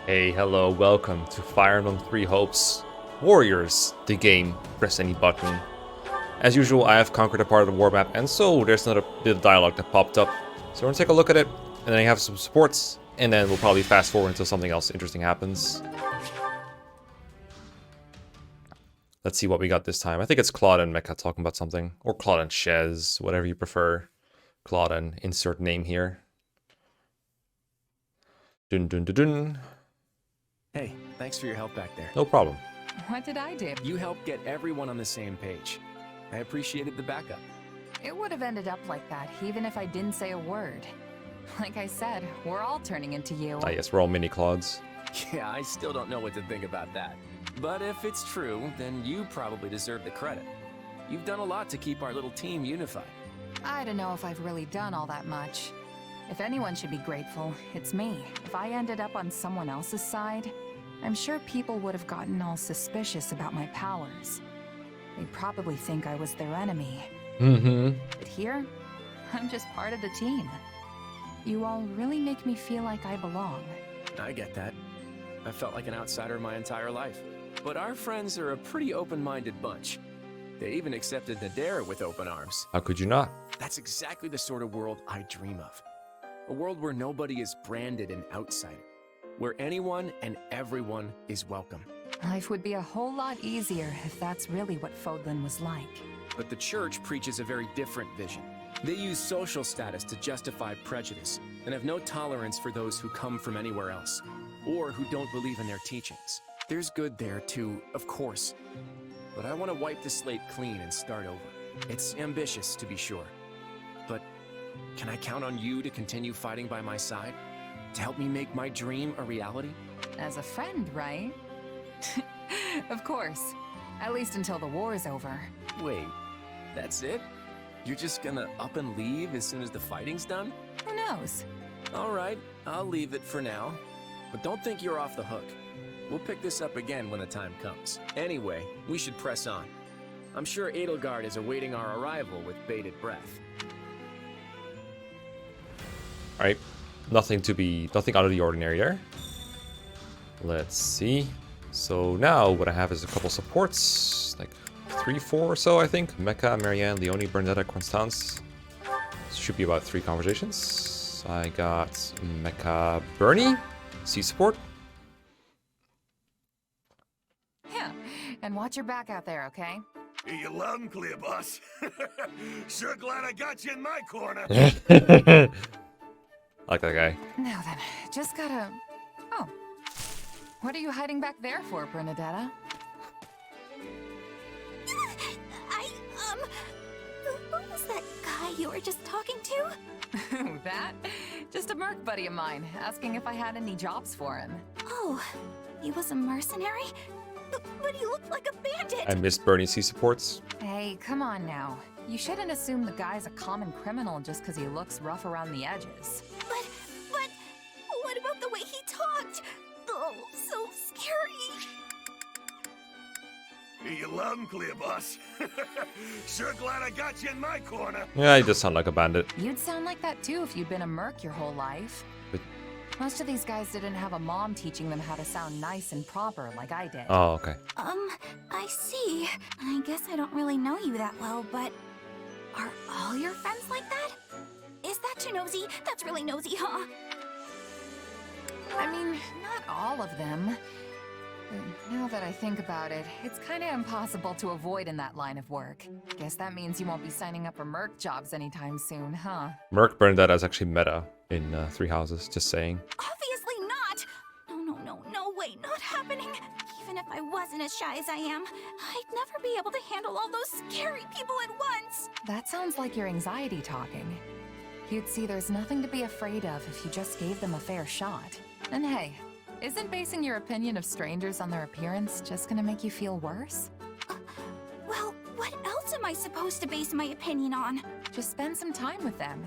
Hey, hello, welcome to Fire Emblem 3 Hopes Warriors, the game. Press any button. As usual, I have conquered a part of the war map, and so there's another bit of dialogue that popped up. So we're gonna take a look at it, and then I have some supports, and then we'll probably fast forward until something else interesting happens. Let's see what we got this time. I think it's Claude and Mekkah talking about something. Or Claude and Shez, whatever you prefer. Claude and insert name here. Dun dun dun dun. Hey, thanks for your help back there. No problem. What did I do? You helped get everyone on the same page. I appreciated the backup. It would have ended up like that, even if I didn't say a word. Like I said, we're all turning into you. Ah yes, we're all mini Claudes. Yeah, I still don't know what to think about that. But if it's true, then you probably deserve the credit. You've done a lot to keep our little team unified. I don't know if I've really done all that much. If anyone should be grateful, it's me. If I ended up on someone else's side, I'm sure people would have gotten all suspicious about my powers. They'd probably think I was their enemy. But here, I'm just part of the team. You all really make me feel like I belong. I get that. I felt like an outsider my entire life. But our friends are a pretty open-minded bunch. They even accepted Nadera with open arms. How could you not? That's exactly the sort of world I dream of. A world where nobody is branded an outsider. Where anyone and everyone is welcome. Life would be a whole lot easier if that's really what Fodlan was like. But the church preaches a very different vision. They use social status to justify prejudice and have no tolerance for those who come from anywhere else, or who don't believe in their teachings. There's good there too, of course, but I want to wipe the slate clean and start over. It's ambitious, to be sure, but can I count on you to continue fighting by my side? To help me make my dream a reality? As a friend, right? Of course. At least until the war's over. Wait, that's it? You're just gonna up and leave as soon as the fighting's done? Who knows? Alright, I'll leave it for now. But don't think you're off the hook. We'll pick this up again when the time comes. Anyway, we should press on. I'm sure Edelgard is awaiting our arrival with bated breath. Alright. Nothing out of the ordinary there. Let's see. So now what I have is a couple supports, like 3, 4 or so, I think. Mekkah, Marianne, Leonie, Bernadetta, Constance. Should be about 3 conversations. I got Mekkah, Bernie, C support. Yeah, and watch your back out there, okay? Hear you loud and clear, boss. Sure glad I got you in my corner. Like that guy. Now then, just gotta... Oh. What are you hiding back there for, Bernadetta? Who was that guy you were just talking to? That? Just a merc buddy of mine, asking if I had any jobs for him. Oh, he was a mercenary? But he looked like a bandit! I missed Bernie C supports. Hey, come on now. You shouldn't assume the guy's a common criminal just because he looks rough around the edges. But, what about the way he talked? Oh, so scary! Hear you loud and clear, boss. Sure glad I got you in my corner. Yeah, he does sound like a bandit. You'd sound like that too if you'd been a merc your whole life. But- Most of these guys didn't have a mom teaching them how to sound nice and proper like I did. Oh, okay. I see. I guess I don't really know you that well, but... Are all your friends like that? Is that too nosy? That's really nosy, huh? I mean, not all of them. But now that I think about it, it's kinda impossible to avoid in that line of work. Guess that means you won't be signing up for merc jobs anytime soon, huh? Merc Bernadetta is actually meta in Three Houses, just saying. Obviously not! No way, not happening! Even if I wasn't as shy as I am, I'd never be able to handle all those scary people at once! That sounds like your anxiety talking. You'd see there's nothing to be afraid of if you just gave them a fair shot. And hey, isn't basing your opinion of strangers on their appearance just gonna make you feel worse? Well, what else am I supposed to base my opinion on? Just spend some time with them.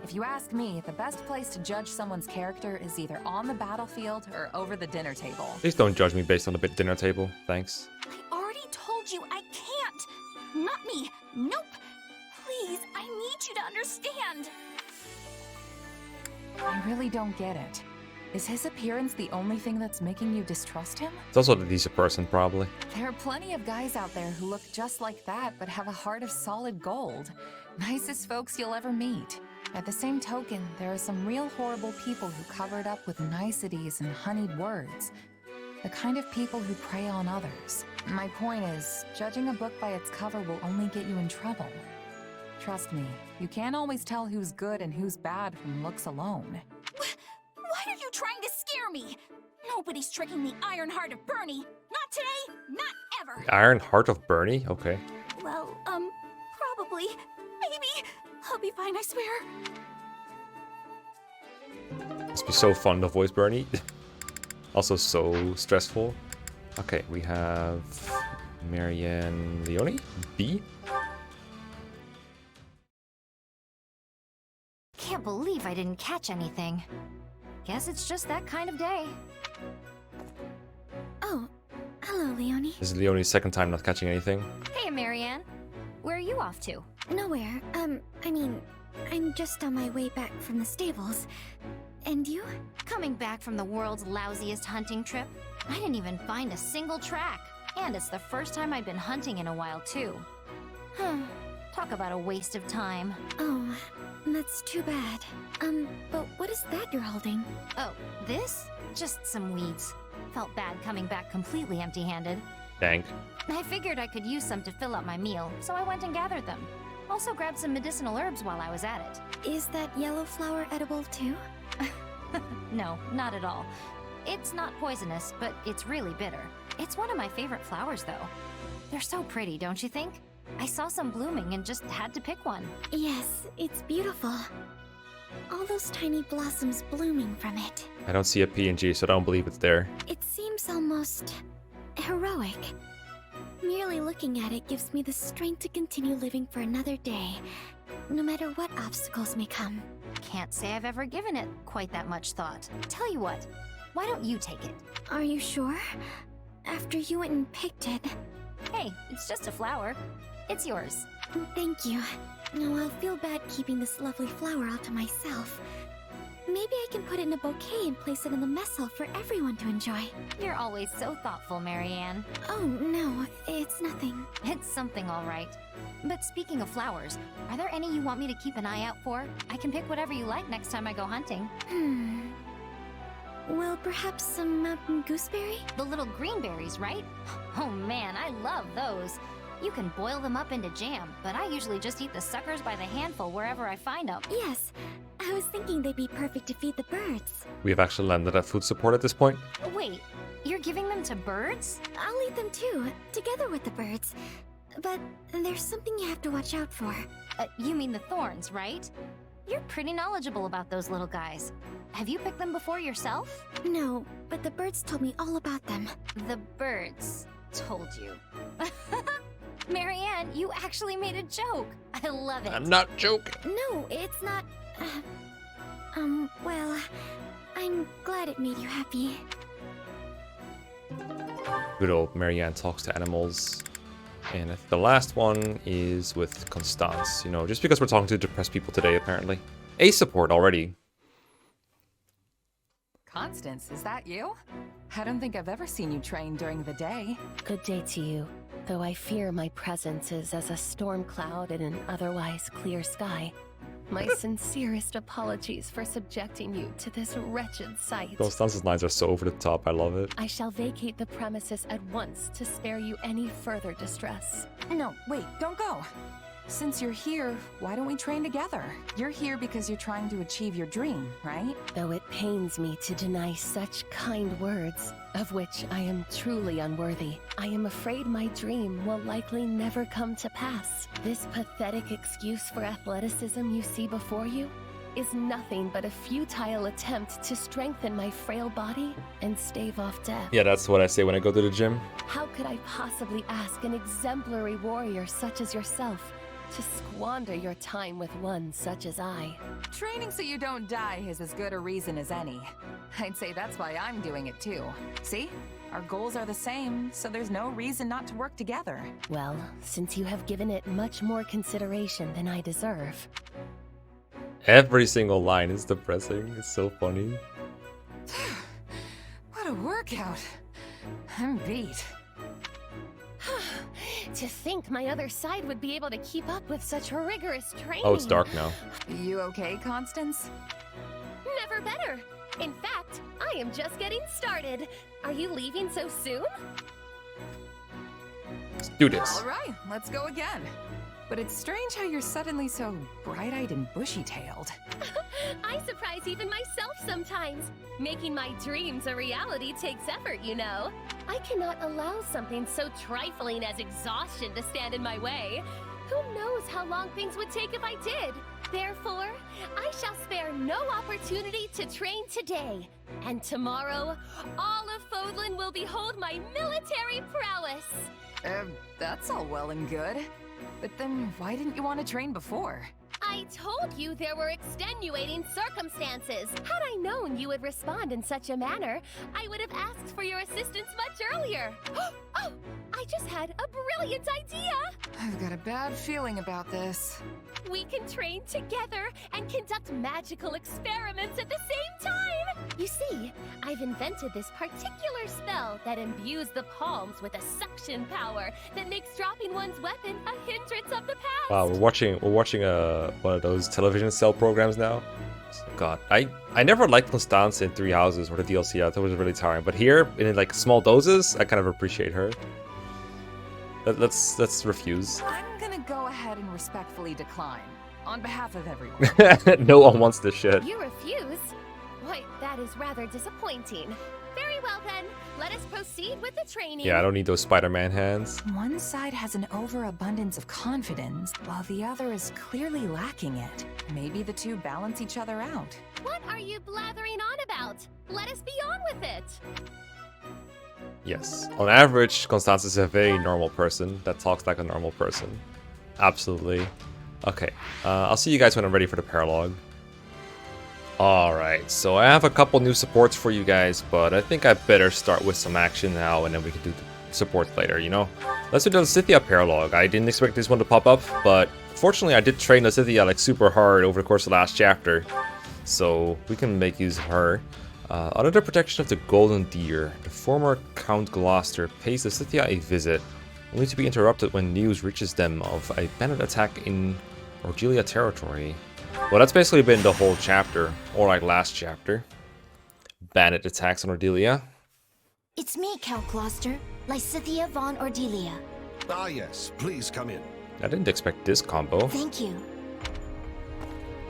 If you ask me, the best place to judge someone's character is either on the battlefield or over the dinner table. Please don't judge me based on the dinner table. Thanks. I already told you I can't! Not me! Nope! Please, I need you to understand! I really don't get it. Is his appearance the only thing that's making you distrust him? It's also a decent person, probably. There are plenty of guys out there who look just like that but have a heart of solid gold. Nicest folks you'll ever meet. At the same token, there are some real horrible people who cover it up with niceties and honeyed words. The kind of people who prey on others. My point is, judging a book by its cover will only get you in trouble. Trust me, you can't always tell who's good and who's bad from looks alone. Why are you trying to scare me? Nobody's tricking the Iron Heart of Bernie. Not today, not ever. Iron Heart of Bernie? Okay. Well, probably. Maybe. I'll be fine, I swear. Must be so fun to voice Bernie. Also so stressful. Okay, we have Marianne Leone, B. Can't believe I didn't catch anything. Guess it's just that kind of day. Oh, hello, Leonie. This is Leone's second time not catching anything. Hey, Marianne. Where are you off to? Nowhere. I mean, I'm just on my way back from the stables. And you? Coming back from the world's lousiest hunting trip? I didn't even find a single track. And it's the first time I've been hunting in a while, too. Talk about a waste of time. Oh, that's too bad. But what is that you're holding? Oh, this? Just some weeds. Felt bad coming back completely empty-handed. Dang. I figured I could use some to fill up my meal, so I went and gathered them. Also grabbed some medicinal herbs while I was at it. Is that yellow flower edible too? No, not at all. It's not poisonous, but it's really bitter. It's one of my favorite flowers, though. They're so pretty, don't you think? I saw some blooming and just had to pick one. Yes, it's beautiful. All those tiny blossoms blooming from it. I don't see a PNG, so I don't believe it's there. It seems almost heroic. Merely looking at it gives me the strength to continue living for another day, no matter what obstacles may come. Can't say I've ever given it quite that much thought. Tell you what, why don't you take it? Are you sure? After you went and picked it. Hey, it's just a flower. It's yours. Thank you. No, I'll feel bad keeping this lovely flower all to myself. Maybe I can put it in a bouquet and place it in the mess hall for everyone to enjoy. You're always so thoughtful, Marianne. Oh, no, it's nothing. It's something, all right. But speaking of flowers, are there any you want me to keep an eye out for? I can pick whatever you like next time I go hunting. Well, perhaps some mountain gooseberry? The little green berries, right? Oh man, I love those. You can boil them up into jam, but I usually just eat the suckers by the handful wherever I find them. Yes, I was thinking they'd be perfect to feed the birds. We have actually landed at food support at this point. Wait, you're giving them to birds? I'll eat them too, together with the birds. But there's something you have to watch out for. You mean the thorns, right? You're pretty knowledgeable about those little guys. Have you picked them before yourself? No, but the birds told me all about them. The birds told you. Marianne, you actually made a joke. I love it. I'm not joking. No, it's not... well, I'm glad it made you happy. Good old Marianne talks to animals. And I think the last one is with Constance. You know, just because we're talking to depressed people today, apparently. A support already. Constance, is that you? I don't think I've ever seen you train during the day. Good day to you, though I fear my presence is as a storm cloud in an otherwise clear sky. My sincerest apologies for subjecting you to this wretched sight. Constance's lines are so over the top, I love it. I shall vacate the premises at once to spare you any further distress. No, wait, don't go. Since you're here, why don't we train together? You're here because you're trying to achieve your dream, right? Though it pains me to deny such kind words, of which I am truly unworthy, I am afraid my dream will likely never come to pass. This pathetic excuse for athleticism you see before you is nothing but a futile attempt to strengthen my frail body and stave off death. Yeah, that's what I say when I go to the gym. How could I possibly ask an exemplary warrior such as yourself to squander your time with one such as I? Training so you don't die is as good a reason as any. I'd say that's why I'm doing it too. See? Our goals are the same, so there's no reason not to work together. Well, since you have given it much more consideration than I deserve. Every single line is depressing. It's so funny. workout. I'm beat. To think my other side would be able to keep up with such rigorous training. Oh, it's dark now. You okay, Constance? Never better. In fact, I am just getting started. Are you leaving so soon? Let's do this. All right, let's go again. But it's strange how you're suddenly so bright-eyed and bushy-tailed. I surprise even myself sometimes. Making my dreams a reality takes effort, you know. I cannot allow something so trifling as exhaustion to stand in my way. Who knows how long things would take if I did? Therefore, I shall spare no opportunity to train today. And tomorrow, all of Fodlan will behold my military prowess. That's all well and good. But then why didn't you want to train before? I told you there were extenuating circumstances. Had I known you would respond in such a manner, I would have asked for your assistance much earlier. Oh, I just had a brilliant idea! I've got a bad feeling about this. We can train together and conduct magical experiments at the same time! You see, I've invented this particular spell that imbues the palms with a suction power that makes dropping one's weapon a hindrance of the past. Wow, we're watching one of those television cell programs now. God, I never liked Constance in Three Houses or the DLC. I thought it was really tiring. But here, in like small doses, I kind of appreciate her. Let's refuse. I'm gonna go ahead and respectfully decline. On behalf of everyone. No one wants this shit. You refuse? Why, that is rather disappointing. Very well then, let us proceed with the training. Yeah, I don't need those Spider-Man hands. One side has an overabundance of confidence, while the other is clearly lacking it. Maybe the two balance each other out. What are you blathering on about? Let us be on with it. Yes. On average, Constance is a very normal person that talks like a normal person. Absolutely. Okay. I'll see you guys when I'm ready for the paralogue. Alright, so I have a couple new supports for you guys, but I think I better start with some action now and then we can do the support later, you know? Let's do the Lysithea paralogue. I didn't expect this one to pop up, but fortunately I did train Lysithea like super hard over the course of the last chapter. So we can make use of her. Under the protection of the Golden Deer, the former Count Gloucester pays Lysithea a visit, only to be interrupted when news reaches them of a bandit attack in Ordelia territory. Well, that's basically been the whole chapter, or like last chapter. Bandit attacks on Ordelia. It's me, Count Gloucester, Lysithea von Ordelia. Ah, yes. Please come in. I didn't expect this combo. Thank you.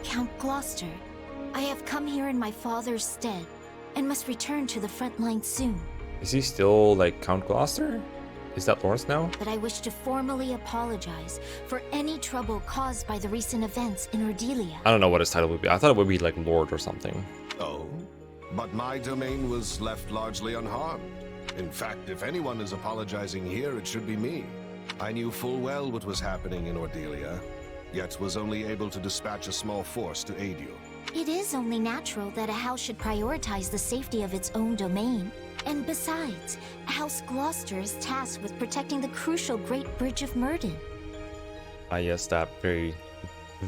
Count Gloucester, I have come here in my father's stead, and must return to the front line soon. Is he still like Count Gloucester? Is that Lawrence now? But I wish to formally apologize for any trouble caused by the recent events in Ordelia. I don't know what his title would be. I thought it would be like Lord or something. Oh, but my domain was left largely unharmed. In fact, if anyone is apologizing here, it should be me. I knew full well what was happening in Ordelia, yet was only able to dispatch a small force to aid you. It is only natural that a house should prioritize the safety of its own domain. And besides, House Gloucester is tasked with protecting the crucial Great Bridge of Myrden. Ah, yes, that very,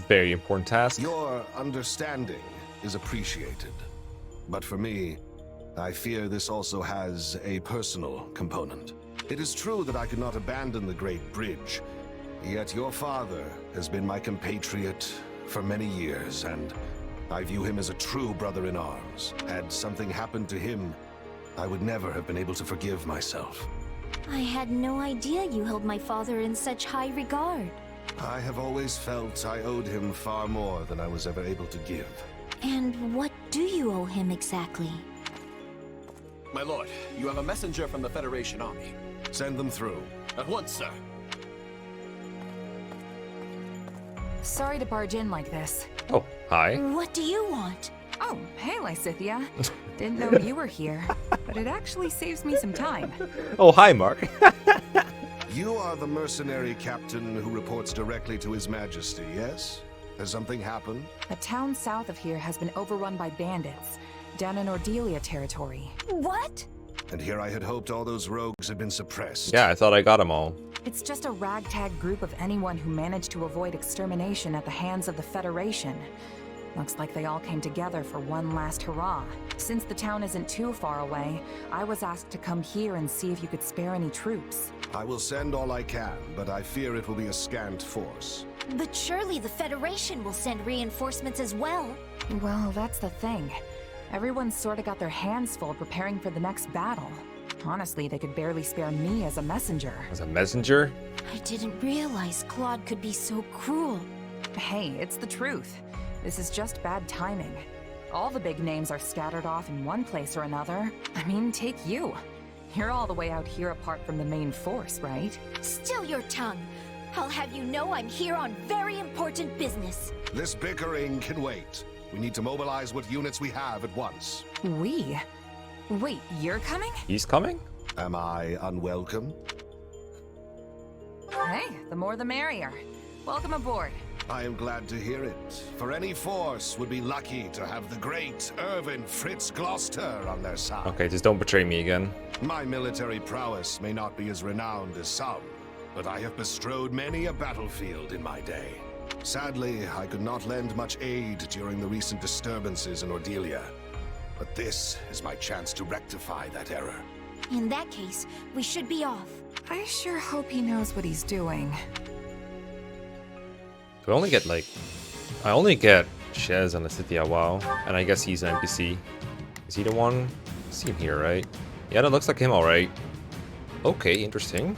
very important task. Your understanding is appreciated. But for me, I fear this also has a personal component. It is true that I could not abandon the Great Bridge, yet your father has been my compatriot for many years, and I view him as a true brother in arms. Had something happened to him, I would never have been able to forgive myself. I had no idea you held my father in such high regard. I have always felt I owed him far more than I was ever able to give. And what do you owe him exactly? My lord, you have a messenger from the Federation army. Send them through. At once, sir. Sorry to barge in like this. Oh, hi. What do you want? Oh, hey, Lysithea. Didn't know you were here, but it actually saves me some time. Oh, hi, Mark. You are the mercenary captain who reports directly to His Majesty, yes? Has something happened? A town south of here has been overrun by bandits, down in Ordelia territory. What? And here I had hoped all those rogues had been suppressed. Yeah, I thought I got them all. It's just a ragtag group of anyone who managed to avoid extermination at the hands of the Federation. Looks like they all came together for one last hurrah. Since the town isn't too far away, I was asked to come here and see if you could spare any troops. I will send all I can, but I fear it will be a scant force. But surely the Federation will send reinforcements as well. Well, that's the thing. Everyone's sort of got their hands full preparing for the next battle. Honestly, they could barely spare me as a messenger. As a messenger? I didn't realize Claude could be so cruel. Hey, it's the truth. This is just bad timing. All the big names are scattered off in one place or another. I mean, take you. You're all the way out here apart from the main force, right? Still your tongue. I'll have you know I'm here on very important business. This bickering can wait. We need to mobilize what units we have at once. We? Wait, you're coming? He's coming? Am I unwelcome? Hey, the more the merrier. Welcome aboard. I am glad to hear it, for any force would be lucky to have the great Irvin Fritz Gloucester on their side. Okay, just don't betray me again. My military prowess may not be as renowned as some, but I have bestrode many a battlefield in my day. Sadly, I could not lend much aid during the recent disturbances in Ordelia, but this is my chance to rectify that error. In that case, we should be off. I sure hope he knows what he's doing. Do I only get, like... I only get Shez and Lysithea, wow. And I guess he's an NPC. Is he the one? I see him here, right? Yeah, that looks like him, alright. Okay, interesting.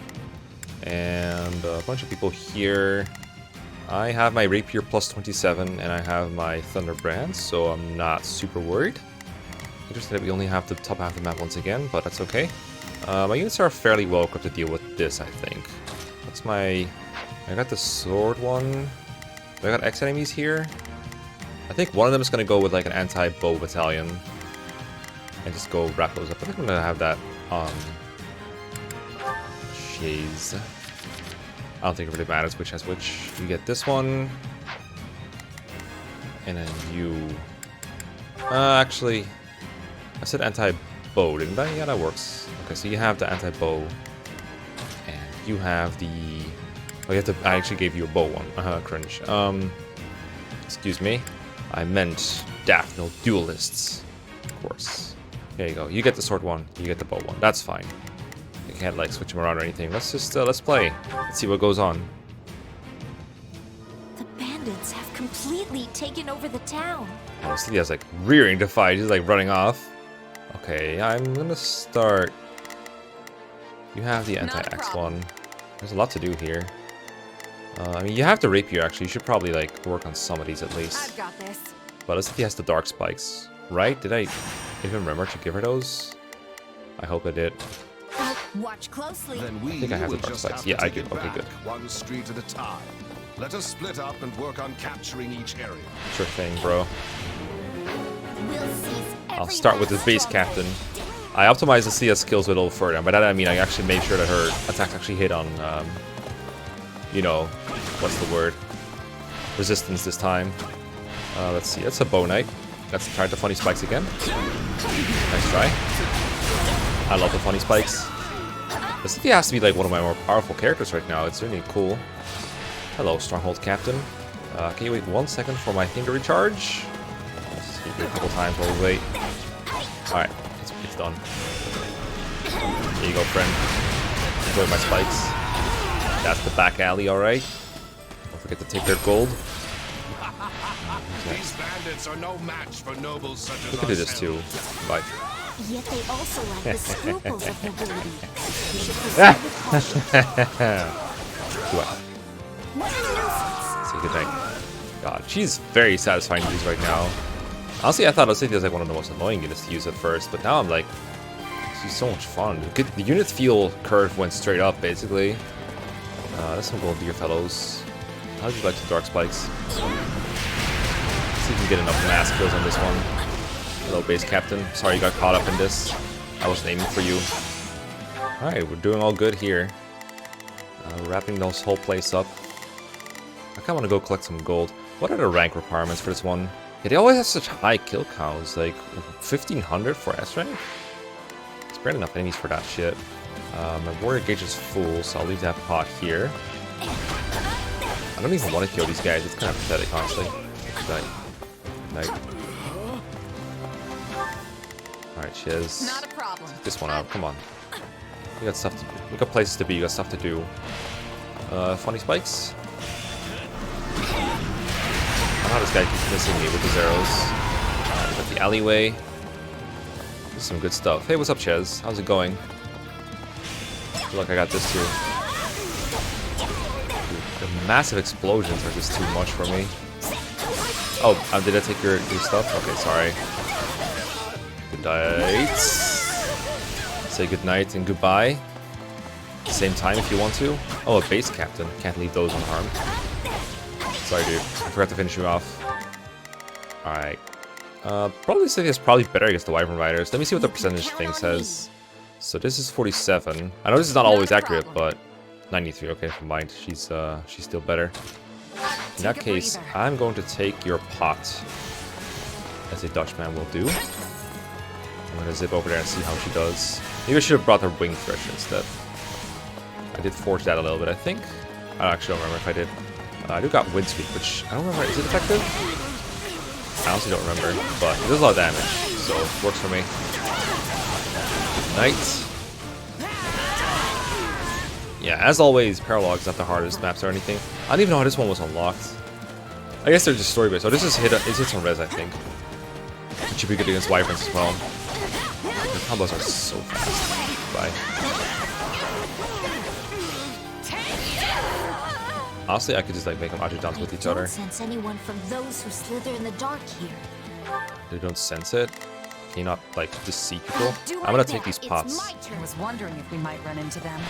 And a bunch of people here. I have my Rapier plus 27, and I have my Thunderbrand, so I'm not super worried. Interesting that we only have the top half of the map once again, but that's okay. My units are fairly well equipped to deal with this, I think. What's my... I got the sword one. I got X enemies here. I think one of them is going to go with like an anti-bow battalion. And just go wrap those up. I think I'm going to have that Shaze. I don't think it really matters which has which. You get this one. And then you... actually... I said anti-bow, didn't I? Yeah, that works. Okay, so you have the anti-bow. And you have the... Oh, you have to... I actually gave you a bow one. Cringe. Excuse me. I meant Daphne duelists. Of course. There you go. You get the sword one. You get the bow one. That's fine. You can't, like, switch them around or anything. Let's just... let's play. Let's see what goes on. The bandits have completely taken over the town. Oh, Lysithea's, like, rearing to fight. He's, like, running off. Okay, I'm gonna start... You have the anti-axe one. There's a lot to do here. I mean, you have the rapier, actually. You should probably, like, work on some of these at least. I've got this. But Lysithea has the dark spikes, right? Did I even remember to give her those? I hope I did. Watch closely. Then we I think I have the will dark just spikes. have Yeah, to I take do. it Okay, back, good. one street at a time. Let us split up and work on capturing each area. Sure thing, bro. We'll seize I'll every start with the last base strawberry. captain. I optimized Lysithea's skills a little further, and by that I mean I actually made sure that her attacks actually hit on, you know, what's the word? Resistance this time. Let's see, that's a bow knight. Let's try the funny spikes again. Nice try. I love the funny spikes. Lysithea has to be like one of my more powerful characters right now. It's really cool. Hello, Stronghold Captain. Can you wait 1 second for my thing to recharge? Let's just keep it a couple times while we wait. Alright, it's done. There you go, friend. Enjoy my spikes. That's the back alley, alright. Don't forget to take their gold. These bandits are no match for nobles such as We can do this too. Bye. Yet they also lack the scruples of nobility. We should proceed with caution. What a nuisance! Say goodnight. God, she's very satisfying to use right now. Honestly, I thought Lysithea was like one of the most annoying units to use at first, but now I'm like, she's so much fun. The unit feel curve went straight up, basically. Let's some gold deer fellows. How would you like the dark spikes? Let's see if we can get enough mass kills on this one. Hello, base captain. Sorry you got caught up in this. I wasn't aiming for you. Alright, we're doing all good here. Wrapping this whole place up. I kinda wanna go collect some gold. What are the rank requirements for this one? Yeah, they always have such high kill counts, like 1500 for S rank? It's barely enough enemies for that shit. My warrior gauge is full, so I'll leave that pot here. I don't even want to kill these guys, it's kind of pathetic, honestly. Knight. Alright, Chiz. Not a problem. Take this one out. Come on. We got stuff to do. We got places to be. We got stuff to do. Funny spikes. I don't know how this guy keeps missing me with his arrows. We got the alleyway. This is some good stuff. Hey, what's up, Chez? How's it going? Feel like I got this too. Dude, the massive explosions are just too much for me. Oh, did I take your stuff? Okay, sorry. Good night. Say good night and goodbye. Same time if you want to. Oh, a base captain. Can't leave those unharmed. Sorry, dude. I forgot to finish you off. Alright. Probably Lysithea is probably better against the Wyvern Riders. Let me see what the percentage thing says. So this is 47. I know this is not always accurate, but 93. Okay, combined. She's still better. In that case, I'm going to take your pot, as a Dutchman will do. I'm gonna zip over there and see how she does. Maybe I should have brought her wing thresh instead. I did forge that a little bit, I think. I actually don't remember if I did. I do got wind sweep, which I don't remember. Is it effective? I honestly don't remember, but it does a lot of damage, so it works for me. Knight. Yeah, as always, paralogue's not the hardest maps or anything. I don't even know how this one was unlocked. I guess they're just story based. So this is hits on res, I think. It should be good against wyverns as well. The combos are so fast. Bye. Honestly, I could just like make them adjutants with each other. Sense anyone from those who slither in the dark here. They don't sense it. Can you not like just see people? I'm gonna take these pots. I was wondering if we might run into them.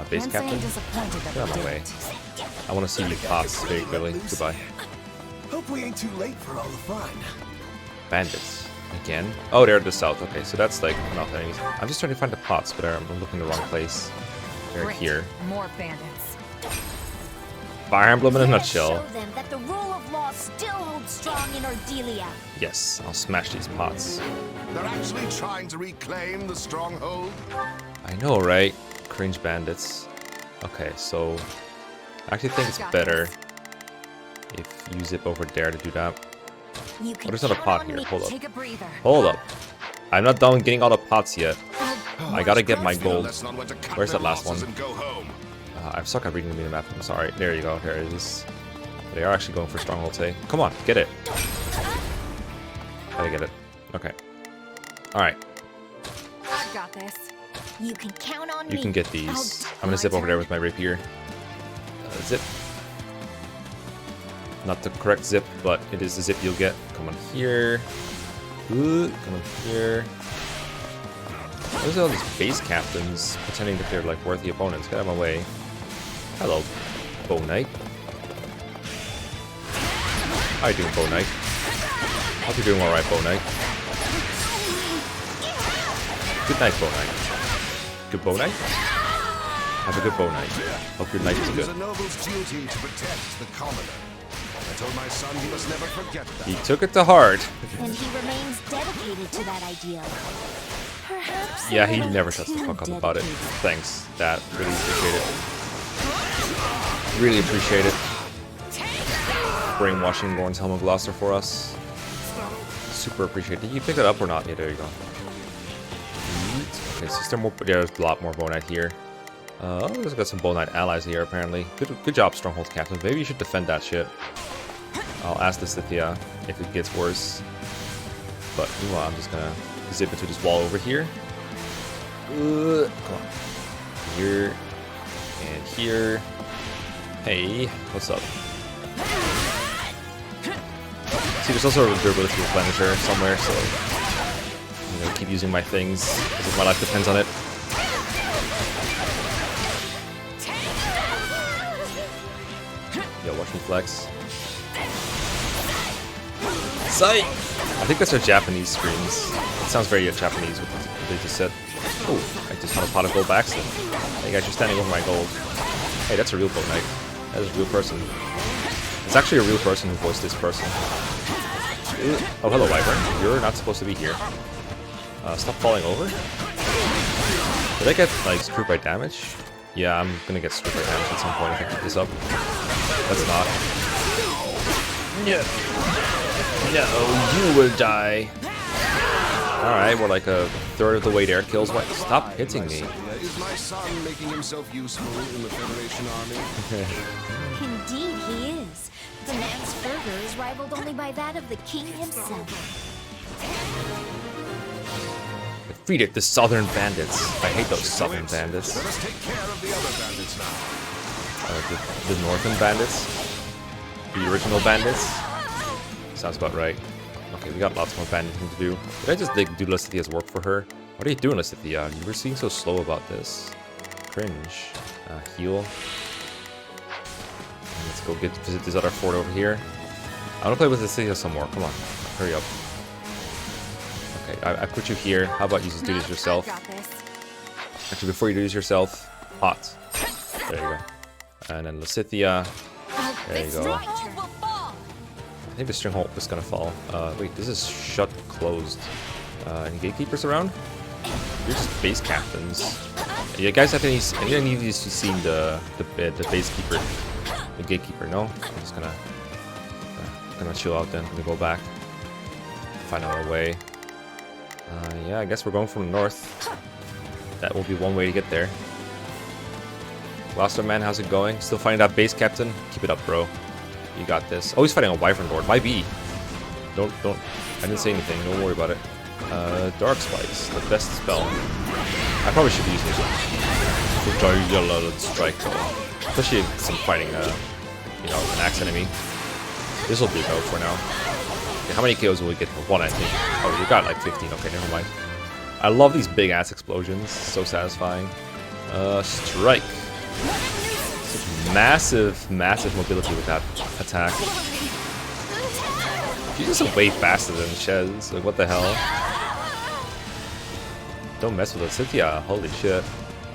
Base captain. Get out of my way. I want to see you pots very clearly. Goodbye. Hope we ain't too late for all the fun. Bandits. Again? Oh, they're to the south. Okay, so that's like enough enemies. I'm just trying to find the pots, but I'm looking in the wrong place. They're Great. here. More bandits. Fire Emblem in a Let's nutshell. show them that the rule of law still holds strong in Ordelia. Yes, I'll smash these pots. They're actually trying to reclaim the stronghold? I know, right? Cringe bandits. Okay, so I actually think it's better if you zip over there to do that. You can Oh, there's not a count pot on here. me. Hold up. Take a breather. Hold up. I'm not done getting all the pots yet. I gotta get my gold. Where's that last one? I suck at reading the map. I'm sorry. There you go. There it is. They are actually going for strongholds, hey? Come on, get it. Gotta get it. Okay. Alright. I got this. You can count on You me. can get these. I'm gonna zip over there with my rapier. Zip. Not the correct zip, but it is the zip you'll get. Come on here. Ooh, come on here. Those are all these base captains pretending that they're like worthy opponents. Get out of my way. Hello, Bow Knight. How you doing, Bow Knight? Hope you're doing alright, Bow Knight. Good night, Bow Knight. Good Bow Knight? Have a good Bow Knight. Hope your night is It was good. a noble's duty to protect the commoner. I told my son he must never forget that. He took it to heart. And he remains dedicated to that ideal. Perhaps Yeah, a he little never shuts the too fuck up about it. dedicated. Thanks, Dad. Really appreciate it. Really appreciate it. Brainwashing Lawrence Helma Gloucester for us. Super appreciate it. Did you pick it up or not? Yeah, there you go. Okay, so is there more? Yeah, there's a lot more Bow Knight here. There's got some Bow Knight allies here apparently. Good job, Stronghold Captain. Maybe you should defend that shit. I'll ask Lysithea if it gets worse. But meanwhile, I'm just gonna zip into this wall over here. Come on. Here and here. Hey, what's up? See, there's also a durability replenisher somewhere, so I'm gonna keep using my things as if my life depends on it. Yo, watch me flex. Sight! I think that's our Japanese screams. It sounds very Japanese with what they just said. Oh, I just found a pot of gold by accident. Hey guys, you're standing over my gold. Hey, that's a real Bow Knight. That is a real person. It's actually a real person who voiced this person. Oh, hello, Wyvern. You're not supposed to be here. Stop falling over. Did I get, like, screwed by damage? Yeah, I'm gonna get screwed by damage at some point if I keep this up. That's not. Yeah. No, you will die. Alright, we're like a third of the way there. Kills what? Stop hitting me. Is my son making himself useful in the Federation army? Indeed he is. The man's fervor is rivaled only by that of the king himself. Defeated the southern bandits. I hate those southern bandits. Let us take care of the other bandits now. The northern bandits. The original bandits. Sounds about right. Okay, we got lots more banditing to do. Did I just do Lysithea's work for her? What are you doing, Lysithea? You were seeming so slow about this. Cringe. Heal. Let's go visit this other fort over here. I want to play with Lysithea some more. Come on. Hurry up. Okay, I put you here. How about you just do this yourself? Actually, before you do this yourself, hot. There you go. And then Lysithea. There you go. I think the stronghold is gonna fall. Wait, this is shut closed. Any gatekeepers around? You're just base captains. You guys have any of you seen the base keeper, the gatekeeper? No, I'm just gonna chill out then. I'm gonna go back, find another way. Yeah, I guess we're going from the north. That will be one way to get there. Gloucester man, how's it going? Still finding that base captain? Keep it up, bro. You got this. Oh, he's fighting a Wyvern Lord. Might be. Don't. I didn't say anything. Don't worry about it. Dark Spikes, the best spell. I probably should be using it. Yellow strike though. Especially if I'm fighting, you know, an axe enemy. This will do though for now. Okay, how many kills will we get for one? I think. Oh, you got like 15. Okay, never mind. I love these big ass explosions. So satisfying. Strike. Massive mobility with that attack. She's just way faster than Chez. Like, what the hell? Don't mess with Lysithea. Holy shit.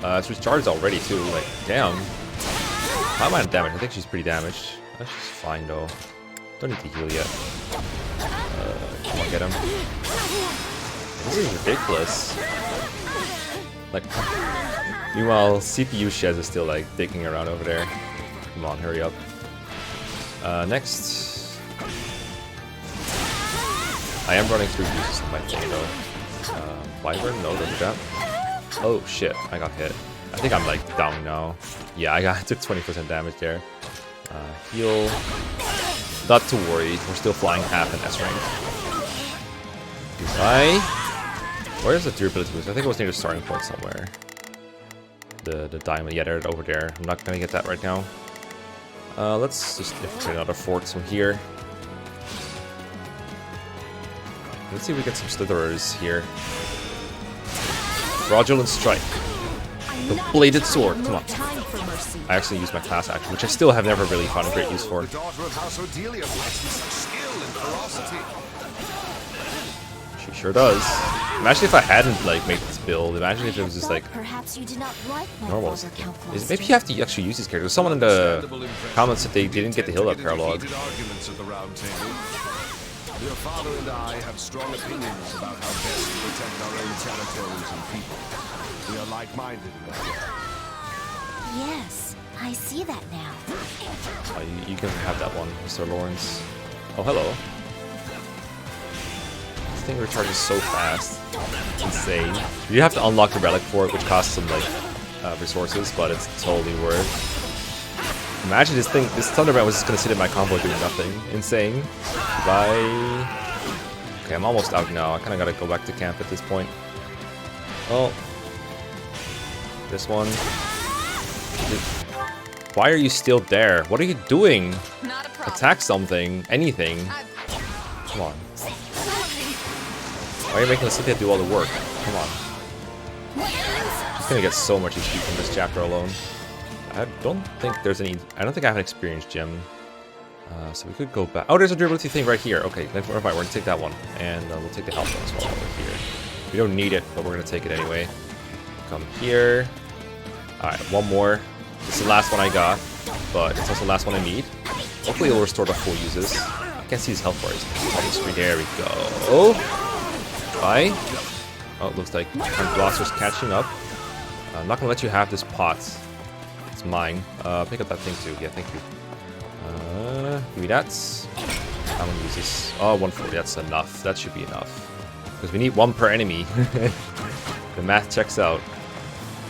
It's recharged already, too. Like, damn. How am I on damage? I think she's pretty damaged. She's fine, though. Don't need to heal yet. Come on, get him. This is ridiculous. Like, meanwhile, CPU Chez is still, like, digging around over there. Come on, hurry up. Next. I am running through uses in my thing, though. Wyvern? No, don't do that. Oh, shit. I got hit. I think I'm, like, down now. Yeah, I took 20% damage there. Heal. Not to worry. We're still flying half in S rank. Goodbye. Where's the durability boost? I think it was near the starting point somewhere. The diamond. Yeah, they're over there. I'm not gonna get that right now. Let's just infiltrate another fort from here. Let's see if we get some slitherers here. Fraudulent Strike. The Bladed Sword. Come on. I actually used my class action, which I still have never really found a great use for. She sure does. Imagine if I hadn't like made this build. Imagine if it was just like normal. Maybe you have to actually use these characters. Someone in the comments said they didn't get to heal that paralogue. Your father and I have strong opinions about how best to protect our own territories and people. We are like-minded in that. Yes, I see that now. Oh, you can have that one, Mr. Lawrence. Oh, hello. This thing recharges so fast. It's insane. You have to unlock the relic for it, which costs some like resources, but it's totally worth. Imagine this thing, this Thunderbolt was just gonna sit in my combo doing nothing. Insane. Bye. Okay, I'm almost out now. I kinda gotta go back to camp at this point. Oh. This one. Why are you still there? What are you doing? Attack something. Anything. Come on. Why are you making Lysithea do all the work? Come on. I'm gonna get so much HP from this chapter alone. I don't think there's any... I don't think I have an experience gem. So we could go back... Oh, there's a durability thing right here. Okay, then we're gonna take that one. And we'll take the health one as well over here. We don't need it, but we're gonna take it anyway. Come here. Alright, one more. This is the last one I got, but it's also the last one I need. Hopefully it'll restore the full uses. I can't see his health bars on the screen. There we go. Bye. Oh, it looks like Blaster's catching up. I'm not gonna let you have this pot. It's mine. Pick up that thing too. Yeah, thank you. Give me that. I'm gonna use this. Oh, 140, that's enough. That should be enough. Because we need 1 per enemy. The math checks out.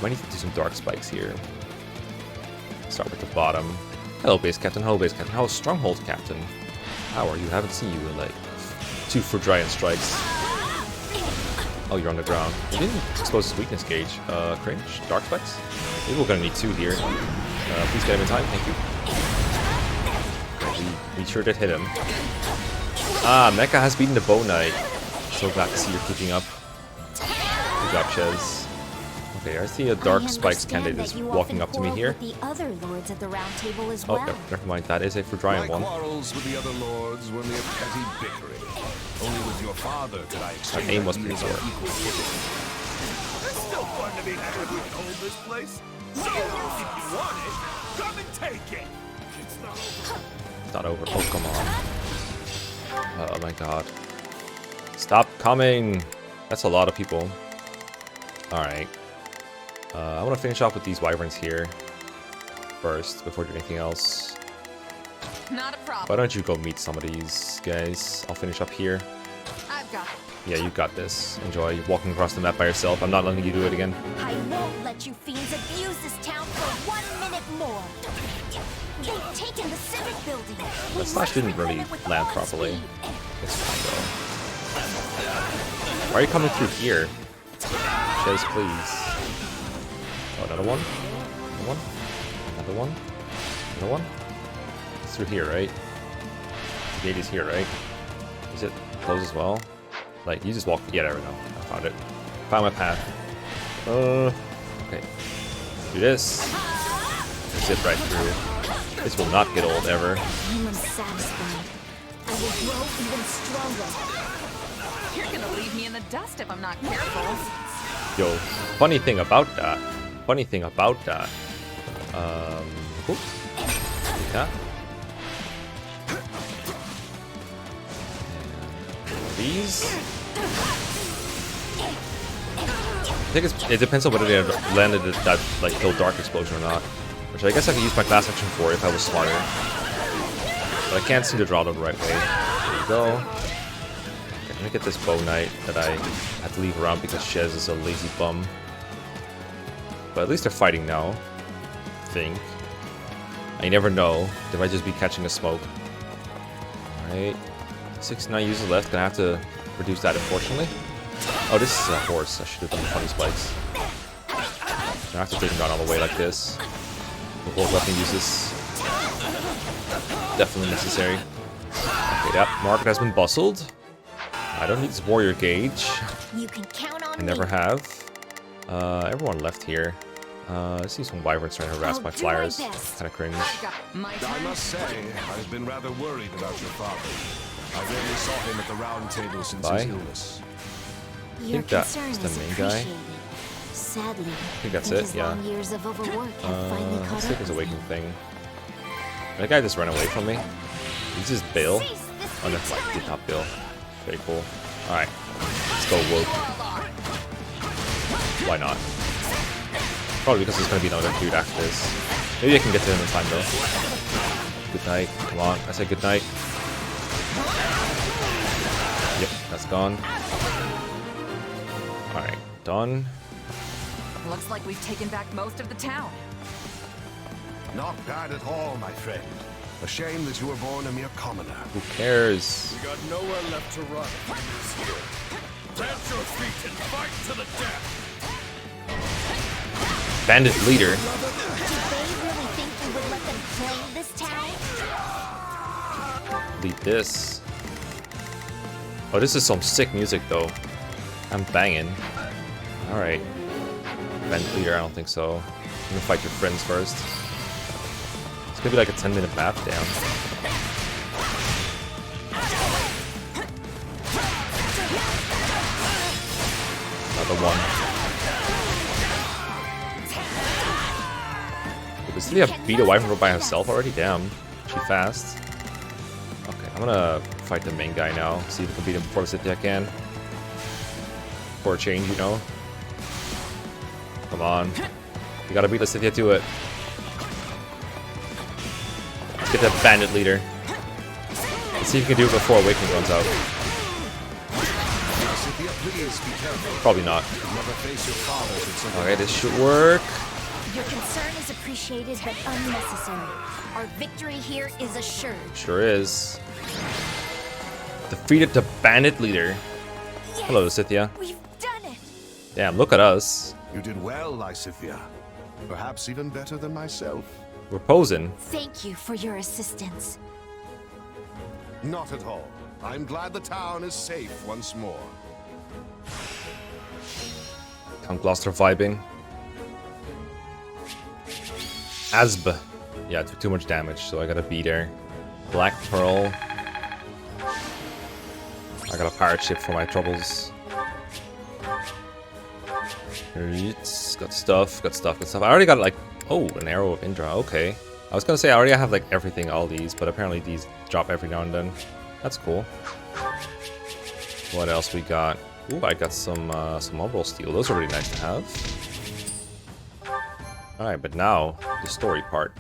Might need to do some dark spikes here. Start with the bottom. Hello, base captain. Hello, base captain. Hello, stronghold captain. How are you? Haven't seen you in like 2 for giant strikes. Oh, you're on the ground. You didn't expose his weakness gauge. Cringe? Dark spikes? Maybe we're gonna need 2 here. Please get him in time. Thank you. Okay, we sure did hit him. Ah, Mekkah has beaten the Bow Knight. So glad to see you're keeping up. Good job, Chez. Okay, I see a dark spikes candidate is walking up to me here. The other lords at the round table as Oh, well. never mind. That is a for Dryan one. My quarrels with the other lords were mere petty bickering. Only with your father could I exchange That aim was pretty ideas on sore. equal footing. It's still fun to be had if we can hold this place. So, if you want it, come and take it. It's not over. It's not over. Oh, come on. Oh my god. Stop coming! That's a lot of people. Alright. I want to finish off with these wyverns here first, before doing anything else. Not a problem. Why don't you go meet some of these guys? I'll finish up here. I've got it. Yeah, you got this. Enjoy. You're walking across the map by yourself. I'm not letting you do it again. I won't let you fiends abuse this town for 1 minute more. They've taken the civic building. That slash didn't really land properly. It's fine though. Why are you coming through here? Chez, please. Oh, another one? Another one? Another one? Another one? It's through here, right? The gate is here, right? Is it closed as well? Like, you just walk. Yeah, there we go. I found it. Found my path. Okay. Do this. Zip right through. This will not get old ever. I'm unsatisfied. I will grow even stronger. You're gonna leave me in the dust if I'm not careful. Yo, funny thing about that. Oops. Yeah. And these. I think it depends on whether they landed that like kill dark explosion or not. Which I guess I could use my class action for if I was smarter. But I can't seem to draw them the right way. There you go. Okay, let me get this Bow Knight that I had to leave around because Chez is a lazy bum. But at least they're fighting now. I think. I never know. They might just be catching a smoke. Alright. 69 users left. Gonna have to reduce that, unfortunately. Oh, this is a horse. I should have done funny spikes. Gonna have to take him down all the way like this. We'll definitely use this. Definitely necessary. Okay, that market has been bustled. I don't need this warrior gauge. You can count on I never have. Everyone left here. I see some wyverns trying to harass my flyers. Kind of cringe. I've got my I turn. must say, I've been rather worried about your father. I rarely saw him at the round table since Bye. his illness. Your think that concern is the is main guy. appreciated. Sadly, I think that's with it, his yeah. long years of overwork have finally Let's caught take up his with awakening him. thing. That guy just ran away from me. He's just bail. Oh, never mind. Did not bail. Very cool. Alright. Let's go woke. Why not? Probably because there's going to be another dude after this. Maybe I can get to him in time though. Good night. Come on. I said good night. Yep, that's gone. Alright, done. Looks like we've taken back most of the town. Not bad at all, my friend. A shame that you were born a mere commoner. Who cares? We got nowhere left to run. Plant your feet and fight to the death. Bandit leader. Did they really think we would let them claim this town? Lead this. Oh, this is some sick music though. I'm banging. Alright. Bandit leader, I don't think so. I'm gonna fight your friends first. It's gonna be like a 10-minute map down. Another one. Does Lysithea beat a wyvern by herself already? Damn. She fast. Okay, I'm gonna fight the main guy now. See if I can beat him before Lysithea can. For a change, you know. Come on. You gotta beat Lysithea to it. Let's get that bandit leader. Let's see if you can do it before Awakening runs out. Lysithea, please be careful. Probably not. Never face your father should something Okay, this should work. Your concern is appreciated but unnecessary. Our victory here is assured. Sure is. Defeated the bandit leader. Yes, Hello, Lysithea. we've done it. Damn, look at us. You did well, Lysithea. Perhaps even better than myself. We're posing. Thank you for your assistance. Not at all. I'm glad the town is safe once more. Count Gloucester vibing. Asb. Yeah, took too much damage, so I gotta be there. Black Pearl. I got a pirate ship for my troubles. Got stuff, got stuff, got stuff. I already got like, oh, an arrow of Indra, okay. I was gonna say I already have like everything, all these, but apparently these drop every now and then. That's cool. What else we got? Ooh, I got some Umbral Steel. Those are really nice to have. Alright, but now, the story part.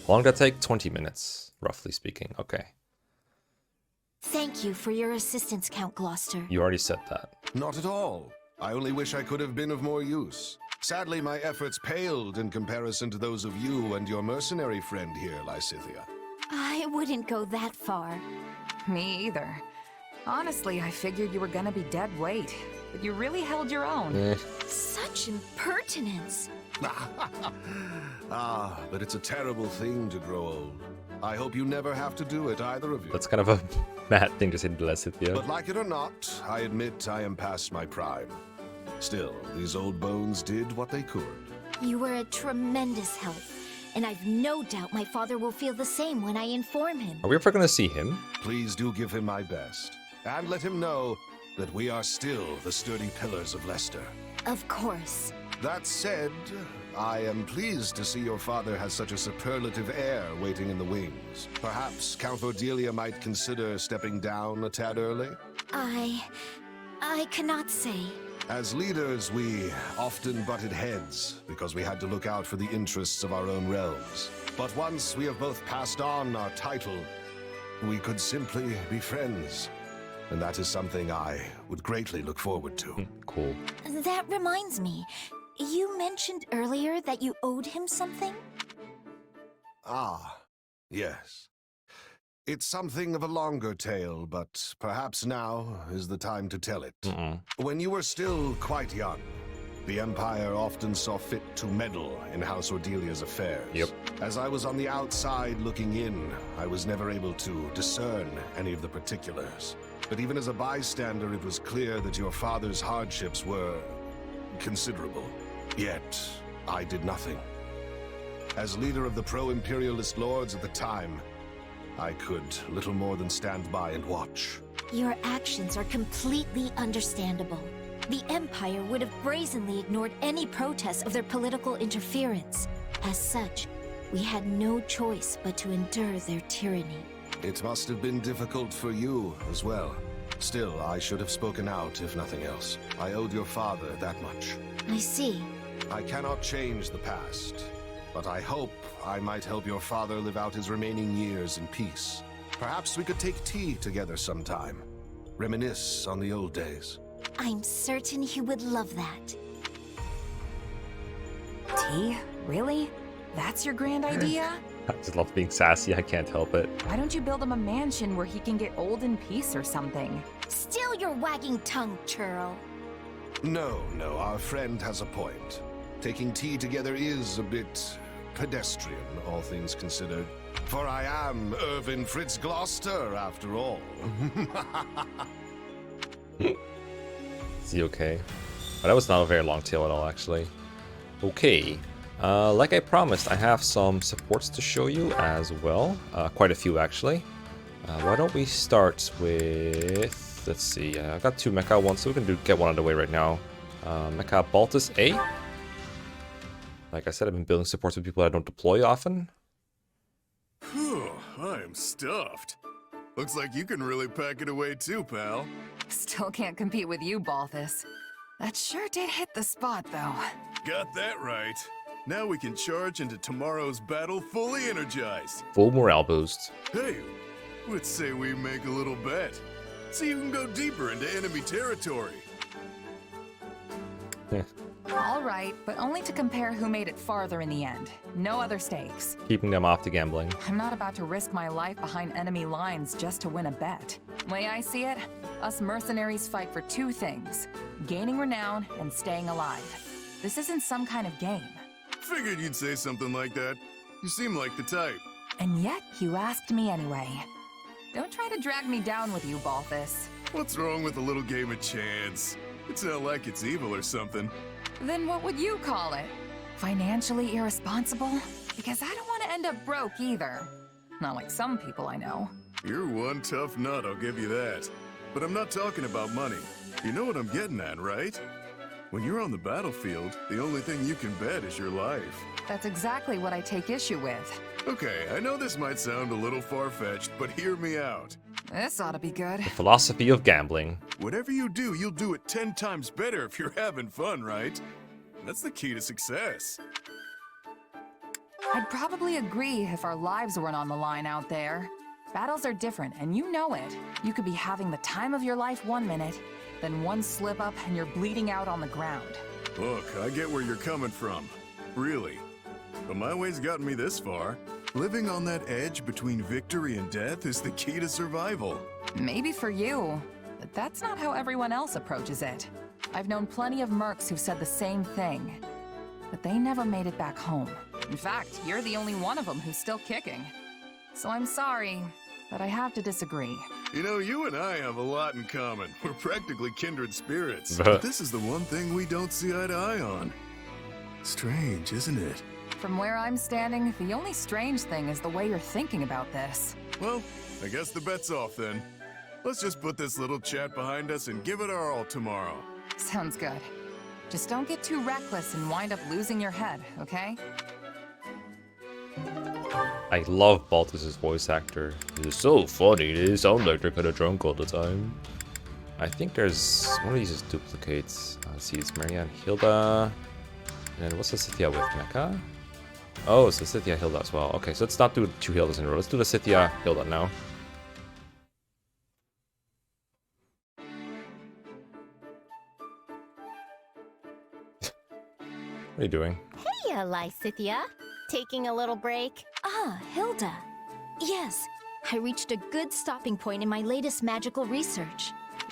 How long did that take? 20 minutes, roughly speaking. Okay. Thank you for your assistance, Count Gloucester. You already said that. Not at all. I only wish I could have been of more use. Sadly, my efforts paled in comparison to those of you and your mercenary friend here, Lysithea. I wouldn't go that far. Me either. Honestly, I figured you were gonna be dead weight, but you really held your own. Eh, Such impertinence. But it's a terrible thing to grow old. I hope you never have to do it, either of you. that's kind of a mad thing to say to Lysithea. But like it or not, I admit I am past my prime. Still, these old bones did what they could. You were a tremendous help, and I've no doubt my father will feel the same when I inform him. Are we ever gonna see him? Please do give him my best, and let him know that we are still the sturdy pillars of Leicester. Of course. That said, I am pleased to see your father has such a superlative heir waiting in the wings. Perhaps Count Cordelia might consider stepping down a tad early? I cannot say. As leaders, we often butted heads because we had to look out for the interests of our own realms. But once we have both passed on our title, we could simply be friends. And that is something I would greatly look forward to. Cool. That reminds me. You mentioned earlier that you owed him something? Ah, yes. It's something of a longer tale, but perhaps now is the time to tell it. When you were still quite young, the Empire often saw fit to meddle in House Ordelia's affairs. Yep. As I was on the outside looking in, I was never able to discern any of the particulars. But even as a bystander, it was clear that your father's hardships were considerable. Yet, I did nothing. As leader of the pro-imperialist lords at the time, I could little more than stand by and watch. Your actions are completely understandable. The Empire would have brazenly ignored any protests of their political interference. As such, we had no choice but to endure their tyranny. It must have been difficult for you as well. Still, I should have spoken out, if nothing else. I owed your father that much. I see. I cannot change the past, but I hope I might help your father live out his remaining years in peace. Perhaps we could take tea together sometime. Reminisce on the old days. I'm certain he would love that. Tea? Really? That's your grand idea? I just love being sassy, I can't help it. Why don't you build him a mansion where he can get old in peace or something? Still your wagging tongue, churl. No, our friend has a point. Taking tea together is a bit pedestrian, all things considered. For I am Irvin Fritz Gloucester, after all. Is he okay? But that was not a very long tale at all, actually. Okay. Like I promised, I have some supports to show you as well. Quite a few, actually. Why don't we start with... Let's see, I got 2 Mekkah ones, so we can get one out of the way right now. Mekkah Baltus A. Like I said, I've been building supports with people that I don't deploy often. Whew, I'm stuffed. Looks like you can really pack it away too, pal. Still can't compete with you, Balthus. That sure did hit the spot, though. Got that right. Now we can charge into tomorrow's battle fully energized. Full morale boost. Hey, let's say we make a little bet. So you can go deeper into enemy territory. All right, but only to compare who made it farther in the end. No other stakes. Keeping them off the gambling. I'm not about to risk my life behind enemy lines just to win a bet. Way I see it, us mercenaries fight for two things: gaining renown and staying alive. This isn't some kind of game. Figured you'd say something like that. You seem like the type. And yet, you asked me anyway. Don't try to drag me down with you, Balthus. What's wrong with a little game of chance? It's not like it's evil or something. Then what would you call it? Financially irresponsible? Because I don't want to end up broke either. Not like some people I know. You're one tough nut, I'll give you that. But I'm not talking about money. You know what I'm getting at, right? When you're on the battlefield, the only thing you can bet is your life. That's exactly what I take issue with. Okay, I know this might sound a little far-fetched, but hear me out. This ought to be good. The philosophy of gambling. Whatever you do, you'll do it 10 times better if you're having fun, right? That's the key to success. I'd probably agree if our lives weren't on the line out there. Battles are different, and you know it. You could be having the time of your life one minute, then one slip up and you're bleeding out on the ground. Look, I get where you're coming from. Really. But my way's gotten me this far. Living on that edge between victory and death is the key to survival. Maybe for you, but that's not how everyone else approaches it. I've known plenty of mercs who said the same thing, but they never made it back home. In fact, you're the only one of them who's still kicking. So I'm sorry, but I have to disagree. You know, you and I have a lot in common. We're practically kindred spirits. But this is the one thing we don't see eye to eye on. Strange, isn't it? From where I'm standing, the only strange thing is the way you're thinking about this. Well, I guess the bet's off then. Let's just put this little chat behind us and give it our all tomorrow. Sounds good. Just don't get too reckless and wind up losing your head, okay? I love Balthus's voice actor. He's so funny. They sound like they're kind of drunk all the time. I think there's one of these is duplicates. Let's see, it's Marianne, Hilda, and then what's Lysithea with Mekkah? Oh, it's Lysithea, Hilda as well. Okay, so let's not do 2 Hildas in a row. Let's do Lysithea, Hilda now. What are you doing? Hey, Lysithea. Taking a little break? Ah, Hilda. Yes, I reached a good stopping point in my latest magical research.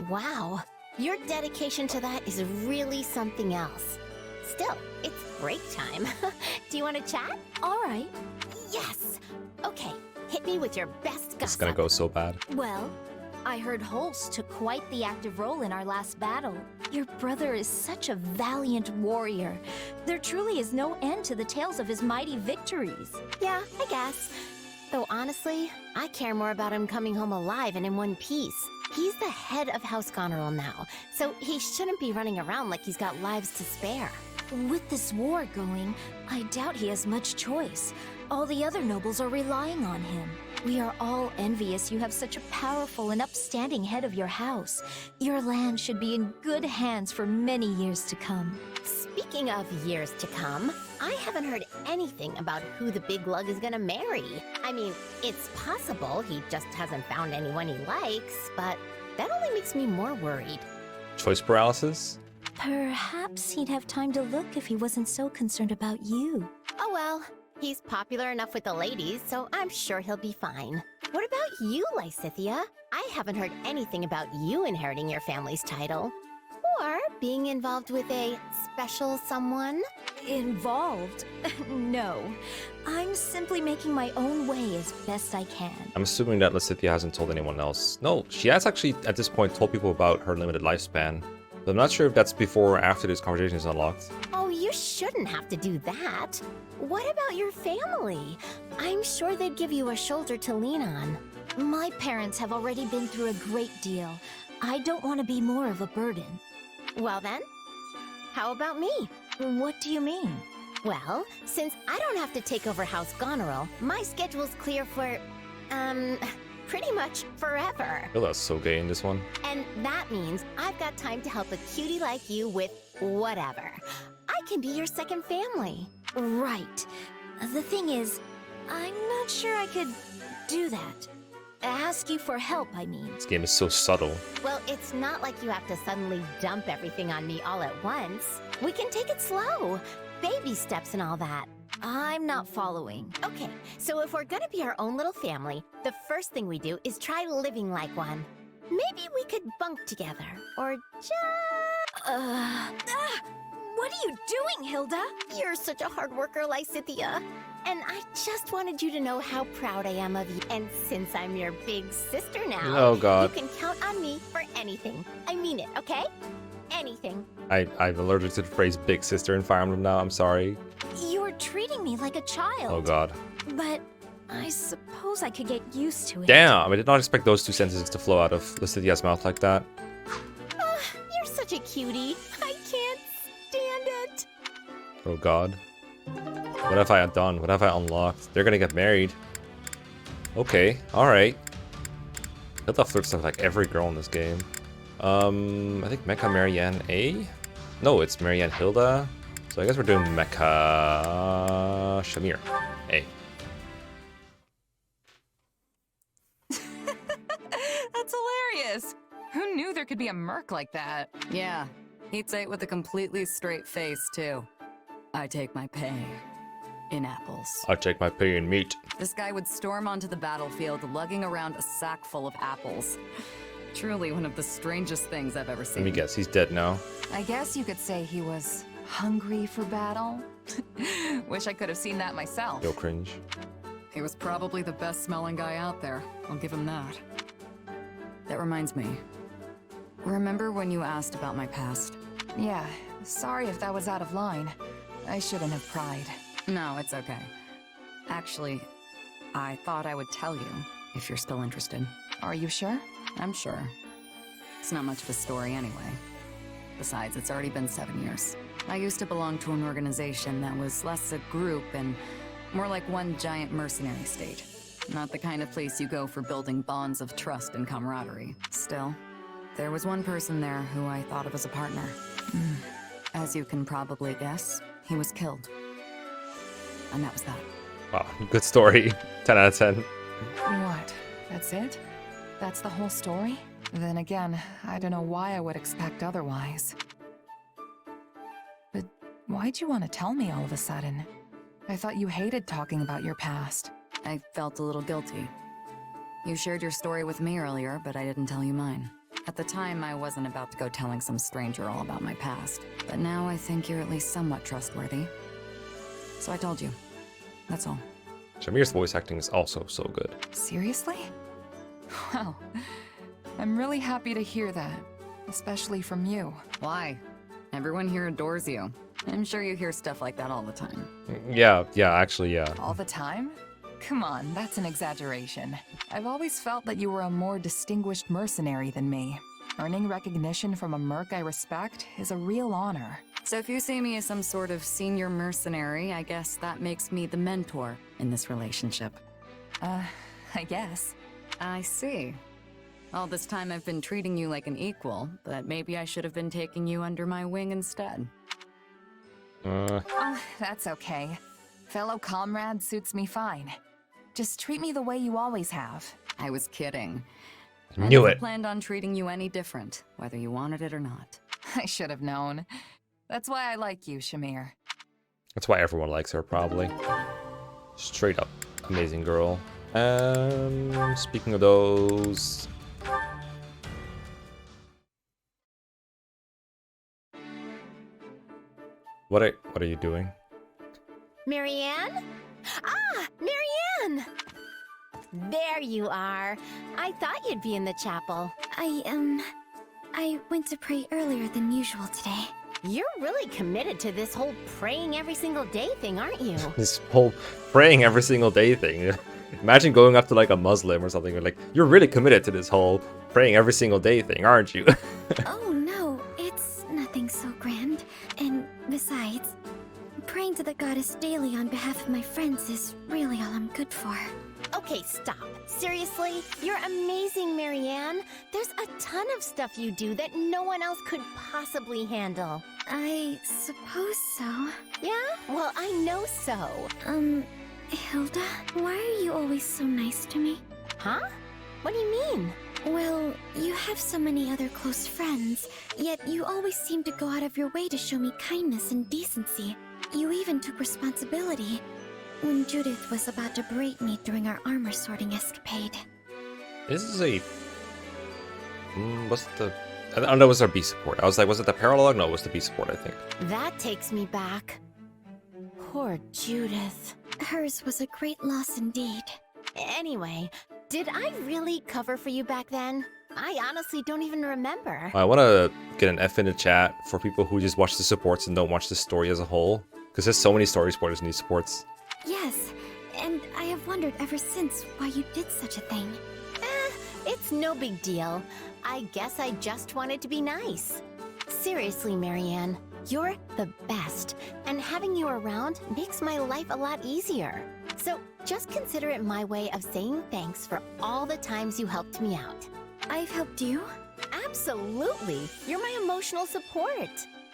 Wow. Your dedication to that is really something else. Still, it's break time. Do you want to chat? All right. Yes! Okay, hit me with your best gossip. It's gonna go so bad. Well, I heard Holst took quite the active role in our last battle. Your brother is such a valiant warrior. There truly is no end to the tales of his mighty victories. Yeah, I guess. Though honestly, I care more about him coming home alive and in one piece. He's the head of House Goneril now, so he shouldn't be running around like he's got lives to spare. With this war going, I doubt he has much choice. All the other nobles are relying on him. We are all envious you have such a powerful and upstanding head of your house. Your land should be in good hands for many years to come. Speaking of years to come, I haven't heard anything about who the big lug is gonna marry. I mean, it's possible he just hasn't found anyone he likes, but that only makes me more worried. Choice paralysis? Perhaps he'd have time to look if he wasn't so concerned about you. Oh well, he's popular enough with the ladies, so I'm sure he'll be fine. What about you, Lysithea? I haven't heard anything about you inheriting your family's title. Or being involved with a special someone? Involved? No. I'm simply making my own way as best I can. I'm assuming that Lysithea hasn't told anyone else. No, she has actually, at this point, told people about her limited lifespan. But I'm not sure if that's before or after this conversation is unlocked. Oh, you shouldn't have to do that. What about your family? I'm sure they'd give you a shoulder to lean on. My parents have already been through a great deal. I don't want to be more of a burden. Well then, how about me? What do you mean? Well, since I don't have to take over House Goneril, my schedule's clear for, pretty much forever. Oh, that's so gay in this one. And that means I've got time to help a cutie like you with whatever. I can be your second family. Right. The thing is, I'm not sure I could do that. Ask you for help, I mean. This game is so subtle. Well, it's not like you have to suddenly dump everything on me all at once. We can take it slow. Baby steps and all that. I'm not following. Okay, so if we're gonna be our own little family, the first thing we do is try living like one. Maybe we could bunk together, or just... What are you doing, Hilda? You're such a hard worker, Lysithea. And I just wanted you to know how proud I am of you. And since I'm your big sister now, Oh, God. you can count on me for anything. I mean it, okay? Anything. I'm allergic to the phrase big sister in Fire Emblem now. I'm sorry. You're treating me like a child. Oh, God. But I suppose I could get used to it. Damn, I did not expect those two sentences to flow out of Lysithea's mouth like that. You're such a cutie. I can't stand it. Oh, God. What have I done? What have I unlocked? They're gonna get married. Okay, alright. Hilda flirts with like every girl in this game. I think Mekkah, Marianne, A? No, it's Marianne, Hilda. So I guess we're doing Mekkah, Shamir, A. That's hilarious. Who knew there could be a merc like that? Yeah, he'd say it with a completely straight face, too. I take my pay in apples. I'll take my pay in meat. This guy would storm onto the battlefield lugging around a sack full of apples. Truly one of the strangest things I've ever seen. Let me guess, he's dead now. I guess you could say he was hungry for battle. Wish I could have seen that myself. Yo, cringe. He was probably the best smelling guy out there. I'll give him that. That reminds me. Remember when you asked about my past? Yeah, sorry if that was out of line. I shouldn't have pried. No, it's okay. Actually, I thought I would tell you, if you're still interested. Are you sure? I'm sure. It's not much of a story anyway. Besides, it's already been 7 years. I used to belong to an organization that was less a group and more like one giant mercenary state. Not the kind of place you go for building bonds of trust and camaraderie. Still, there was one person there who I thought of as a partner. As you can probably guess, he was killed. And that was that. Wow, good story. 10 out of 10. What? That's it? That's the whole story? Then again, I don't know why I would expect otherwise. But why'd you want to tell me all of a sudden? I thought you hated talking about your past. I felt a little guilty. You shared your story with me earlier, but I didn't tell you mine. At the time, I wasn't about to go telling some stranger all about my past. But now I think you're at least somewhat trustworthy. So I told you. That's all. Shamir's voice acting is also so good. Seriously? Well, I'm really happy to hear that. Especially from you. Why? Everyone here adores you. I'm sure you hear stuff like that all the time. Yeah, actually, yeah. All the time? Come on, that's an exaggeration. I've always felt that you were a more distinguished mercenary than me. Earning recognition from a merc I respect is a real honor. So if you see me as some sort of senior mercenary, I guess that makes me the mentor in this relationship. I guess. I see. All this time I've been treating you like an equal, but maybe I should have been taking you under my wing instead. Oh, that's okay. Fellow comrade suits me fine. Just treat me the way you always have. I was kidding. Knew I never it. planned on treating you any different, whether you wanted it or not. I should have known. That's why I like you, Shamir. That's why everyone likes her, probably. Straight up. Amazing girl. Speaking of those... What are you doing? Marianne? Ah, Marianne! There you are. I thought you'd be in the chapel. I went to pray earlier than usual today. You're really committed to this whole praying every single day thing, aren't you? This whole praying every single day thing. Imagine going up to like a Muslim or something. You're like, you're really committed to this whole praying every single day thing, aren't you? Oh no, it's nothing so grand. And besides, praying to the goddess daily on behalf of my friends is really all I'm good for. Okay, stop. Seriously? You're amazing, Marianne. There's a ton of stuff you do that no one else could possibly handle. I suppose so. Yeah? Well, I know so. Hilda, why are you always so nice to me? Huh? What do you mean? Well, you have so many other close friends, yet you always seem to go out of your way to show me kindness and decency. You even took responsibility when Judith was about to berate me during our armor sorting escapade. This is a... what's the... I don't know, it was our B support. I was like, was it the paralogue? No, it was the B support, I think. That takes me back. Poor Judith. Hers was a great loss indeed. Anyway, did I really cover for you back then? I honestly don't even remember. I want to get an F in the chat for people who just watch the supports and don't watch the story as a whole. Because there's so many story spoilers in these supports. Yes, and I have wondered ever since why you did such a thing. It's no big deal. I guess I just wanted to be nice. Seriously, Marianne, you're the best, and having you around makes my life a lot easier. So just consider it my way of saying thanks for all the times you helped me out. I've helped you? Absolutely! You're my emotional support.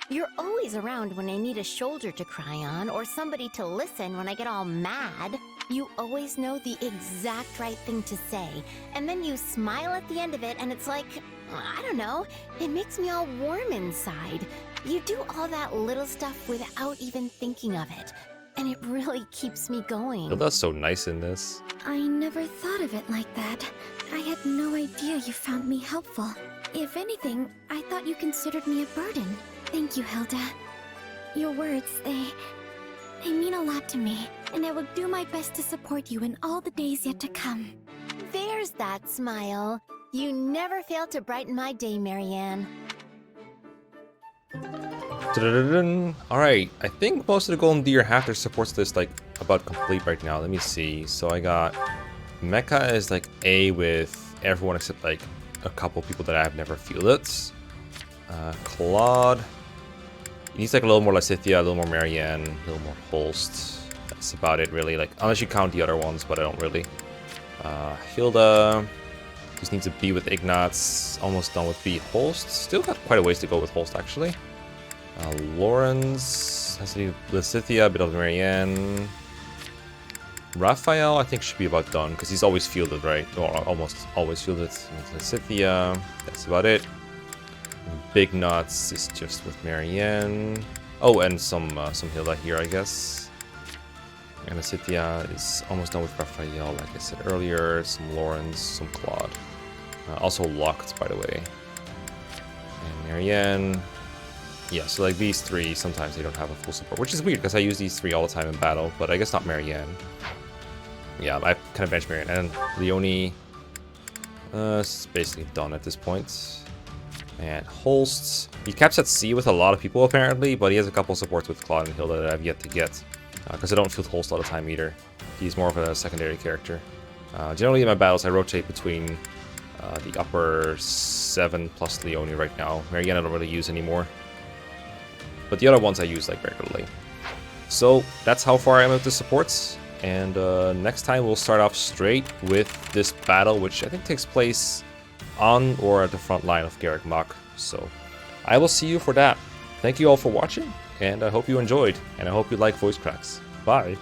You're always around when I need a shoulder to cry on or somebody to listen when I get all mad. You always know the exact right thing to say, and then you smile at the end of it and it's like, I don't know, it makes me all warm inside. You do all that little stuff without even thinking of it, and it really keeps me going. Hilda's so nice in this. I never thought of it like that. I had no idea you found me helpful. If anything, I thought you considered me a burden. Thank you, Hilda. Your words, they mean a lot to me, and I will do my best to support you in all the days yet to come. There's that smile. You never fail to brighten my day, Marianne. Alright, I think most of the Golden Deer have their supports list like about complete right now. Let me see. So I got Mekkah is like A with everyone except like a couple people that I've never fielded. Claude. He needs like a little more Lysithea, a little more Marianne, a little more Holst. That's about it really. Like unless you count the other ones, but I don't really. Hilda just needs a B with Ignatz. Almost done with B. Holst. Still got quite a ways to go with Holst actually. Lawrence has to do Lysithea, a bit of Marianne. Raphael, I think, should be about done because he's always fielded, right? Or almost always fielded. Lysithea, that's about it. Big Nuts is just with Marianne. Oh, and some Hilda here, I guess. And Lysithea is almost done with Raphael, like I said earlier. Some Lawrence, some Claude. Also locked, by the way. And Marianne. Yeah, so like these three, sometimes they don't have a full support, which is weird because I use these three all the time in battle, but I guess not Marianne. Yeah, I kind of bench Marianne. And Leonie is basically done at this point. And Holst, he caps at C with a lot of people apparently, but he has a couple supports with Claude and Hilda that I've yet to get. Because I don't field Holst all the time either. He's more of a secondary character. Generally in my battles I rotate between the upper 7 plus Leonie right now. Marianne I don't really use anymore. But the other ones I use like regularly. So that's how far I am with the supports. And next time we'll start off straight with this battle, which I think takes place on or at the front line of Garrick Mach. So I will see you for that. Thank you all for watching, and I hope you enjoyed, and I hope you like voice cracks. Bye!